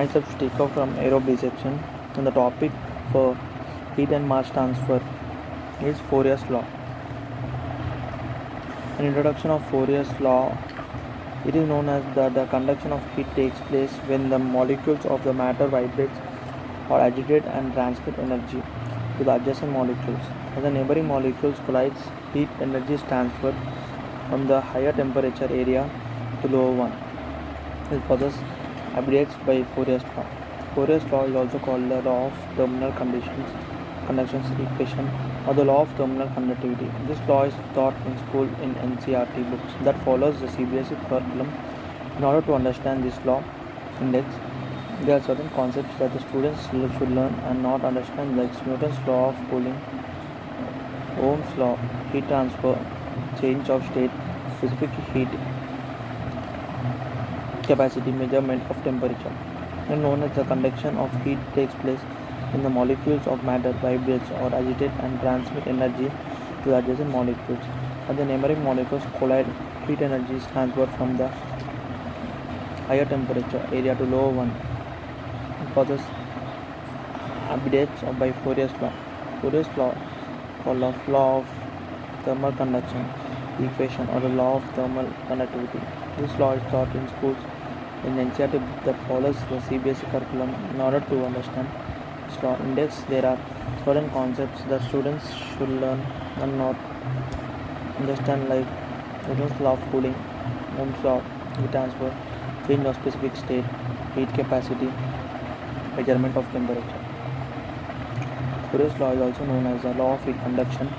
Myself take off from aerobase section, and the topic for heat and mass transfer is Fourier's law. An introduction of Fourier's law. It is known as that the conduction of heat takes place when the molecules of the matter vibrate or agitate and transmit energy to the adjacent molecules. As the neighboring molecules collide, heat energy is transferred from the higher temperature area to lower one. This process abbreviates by Fourier's law. Fourier's law is also called the law of terminal conduction equation or the law of terminal conductivity. This law is taught in school in NCERT books that follows the CBSE curriculum. In order to understand this law index, there are certain concepts that the students should learn and not understand, like Newton's law of cooling, Ohm's law, heat transfer, change of state, specific heat capacity, measurement of temperature. And known as the conduction of heat takes place when the molecules of matter vibrate or agitate and transmit energy to the adjacent molecules. As the neighboring molecules collide, heat energy is transferred from the higher temperature area to lower one. The process abbreviates by Fourier's law. Fourier's law, called the law of thermal conduction equation or the law of thermal conductivity. This law is taught in schools in NCERT that follows the CBSE curriculum. In order to understand this law index, there are certain concepts that students should learn and not understand, like Newton's law of cooling, Ohm's law, heat transfer, change of specific state, heat capacity, measurement of temperature. Fourier's law is also known as the law of heat conduction.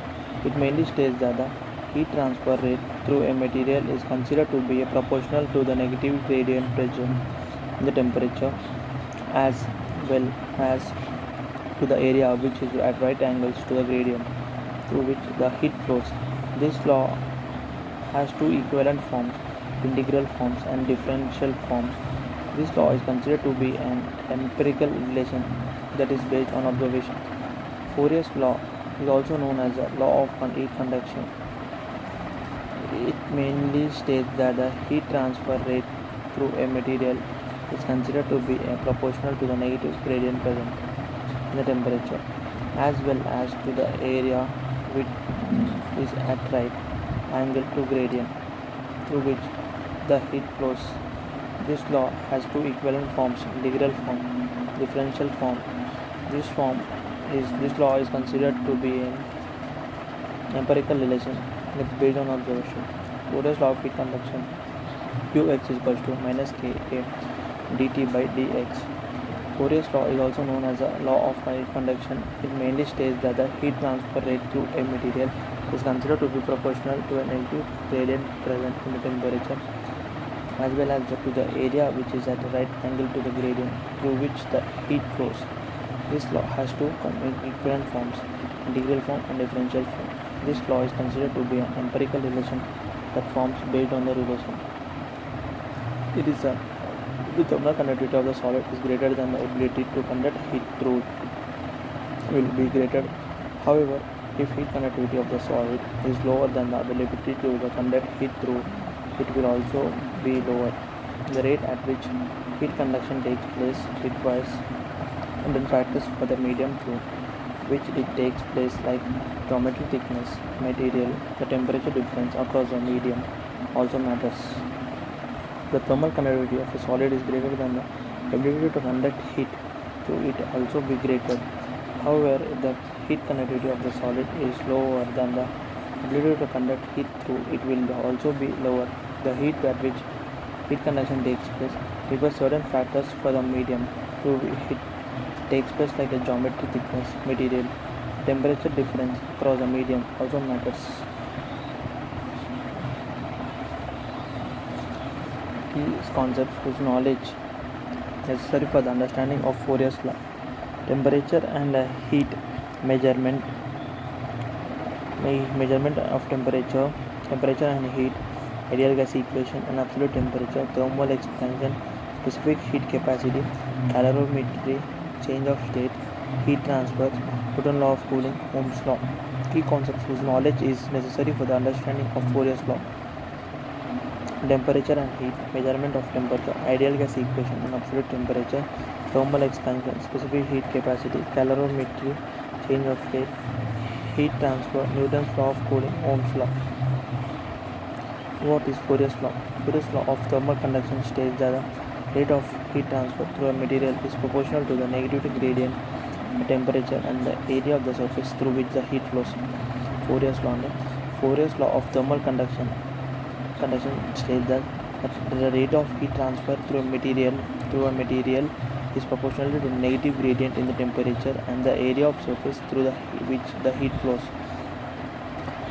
It mainly states that the heat transfer rate through a material is considered to be proportional to the negative gradient present in the temperature as well as to the area which is at right angles to the gradient through which the heat flows. This law has two equivalent forms, integral forms and differential forms. This law is considered to be an empirical relation that is based on observation. Fourier's law is also known as the law of heat conduction. It mainly states that the heat transfer rate through a material is considered to be proportional to the negative gradient present in the temperature as well as to the area which is at right angle to gradient through which the heat flows. This law has two equivalent forms, integral form, differential form. This law is considered to be an empirical relation that is based on observation. Fourier's law of heat conduction, Qx is equals to minus Ka dt by dx. Fourier's law is also known as the law of heat conduction. It mainly states that the heat transfer rate through a material is considered to be proportional to a negative gradient present in the temperature as well as to the area which is at a right angle to the gradient through which the heat flows. This law has two equivalent forms, integral form and differential form. This law is considered to be an empirical relation that forms based on the relation. It is that the thermal conductivity of the solid is greater than the ability to conduct heat through it will be greater. However, if heat conductivity of the solid is lower than the ability to conduct heat through, it will also be lower. The rate at which heat conduction takes place requires certain factors for the medium through which it takes place, like geometry, thickness, material. The temperature difference across the medium also matters. The thermal conductivity of a solid is greater than the ability to conduct heat through it also be greater. However, if the heat conductivity of the solid is lower than the ability to conduct heat through, it will also be lower. The heat at which heat conduction takes place requires certain factors for the medium through which it takes place, like a geometry, thickness, material. Temperature difference across the medium also matters. Key concepts whose knowledge necessary for the understanding of Fourier's law. Temperature and heat measurement of temperature and heat, ideal gas equation and absolute temperature, thermal expansion, specific heat capacity, calorimetry, change of state, heat transfer, Newton's law of cooling, Ohm's law. Key concepts whose knowledge is necessary for the understanding of Fourier's law. Temperature and heat, measurement of temperature, ideal gas equation and absolute temperature, thermal expansion, specific heat capacity, calorimetry, change of state, heat transfer, Newton's law of cooling, Ohm's law. What is Fourier's law? Fourier's law of thermal conduction states that the rate of heat transfer through a material is proportional to the negativity gradient, the temperature and the area of the surface through which the heat flows. Fourier's law. Fourier's law of thermal conduction states that the rate of heat transfer through a material is proportional to the negative gradient in the temperature and the area of surface through which the heat flows.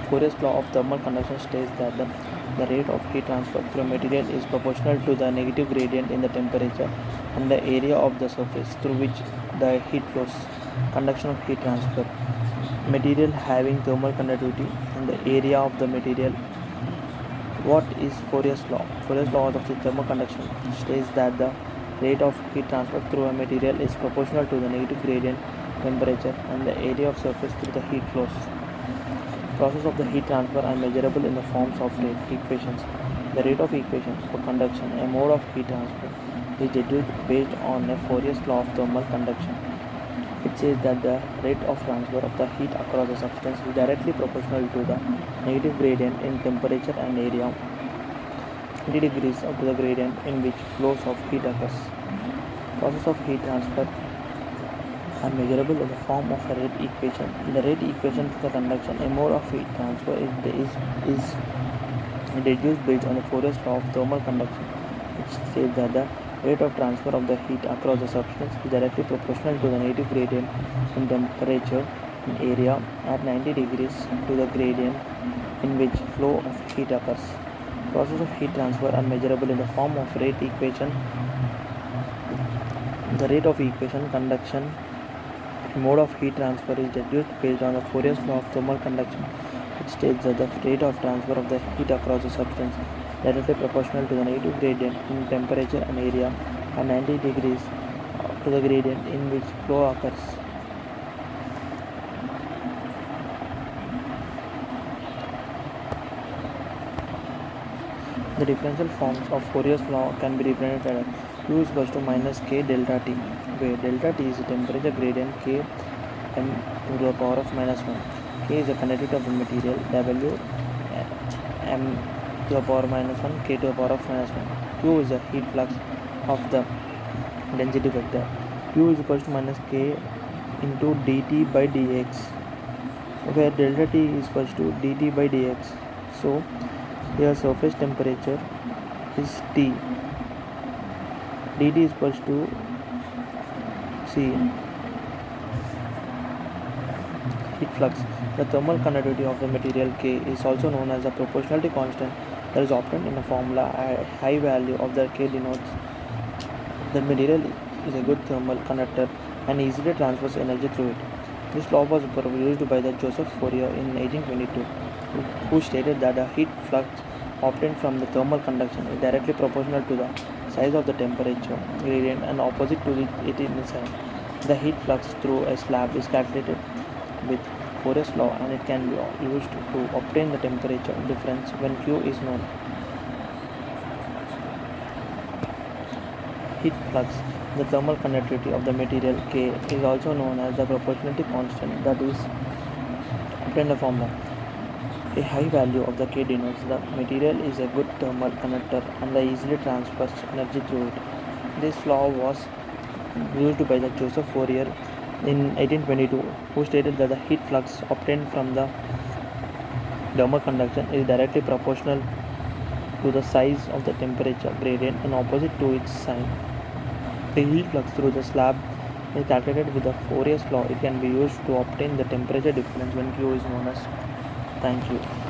Fourier's law of thermal conduction states that the rate of heat transfer through a material is proportional to the negative gradient in the temperature and the area of the surface through which the heat flows. Conduction of heat transfer. Material having thermal conductivity and the area of the material. What is Fourier's law? Fourier's law of the thermal conduction states that the rate of heat transfer through a material is proportional to the negative gradient, temperature and the area of surface through the heat flows. Process of the heat transfer are measurable in the forms of rate equations. The rate of equation for conduction, a mode of heat transfer, is deduced based on a Fourier's law of thermal conduction. It says that the rate of transfer of the heat across a substance is directly proportional to the negative gradient in temperature and area 20 degrees up to the gradient in which flows of heat occurs. Process of heat transfer are measurable in the form of a rate equation. The rate equation for the conduction, a mode of heat transfer, is deduced based on the Fourier's law of thermal conduction, which says that the rate of transfer of the heat across the substance is directly proportional to the negative gradient in temperature and area at 90 degrees to the gradient in which flow of heat occurs. Process of heat transfer are measurable in the form of rate equation. The rate of equation conduction mode of heat transfer is deduced based on the Fourier's law of thermal conduction, which states that the rate of transfer of the heat across the substance is directly proportional to the negative gradient in temperature and area at 90 degrees to the gradient in which flow occurs. The differential forms of Fourier's law can be represented as U is equal to minus K delta T, where delta T is the temperature gradient K m to the power of minus 1. K is the conductivity of the material, W m to the power minus 1, K to the power of minus 1. Q is the heat flux of the density vector. U is equal to minus K into dt by dx, where delta T is equal to dt by dx. So here surface temperature is T, dt is equal to C, heat flux. The thermal conductivity of the material K is also known as the proportionality constant that is obtained in a formula. A high value of the K denotes that material is a good thermal conductor and easily transfers energy through it. This law was produced by the Joseph Fourier in 1822, who stated that the heat flux obtained from the thermal conduction is directly proportional to the size of the temperature gradient and opposite to it in sign. The heat flux through a slab is calculated with Fourier's law, and it can be used to obtain the temperature difference when Q is known. Heat flux. The thermal conductivity of the material K is also known as the proportionality constant that is obtained in the formula. A high value of the K denotes the material is a good thermal conductor and easily transfers energy through it. This law was used by the Joseph Fourier in 1822, who stated that the heat flux obtained from the thermal conduction is directly proportional to the size of the temperature gradient and opposite to its sign. The heat flux through the slab is calculated with the Fourier's law. It can be used to obtain the temperature difference when Q is known as. Thank you.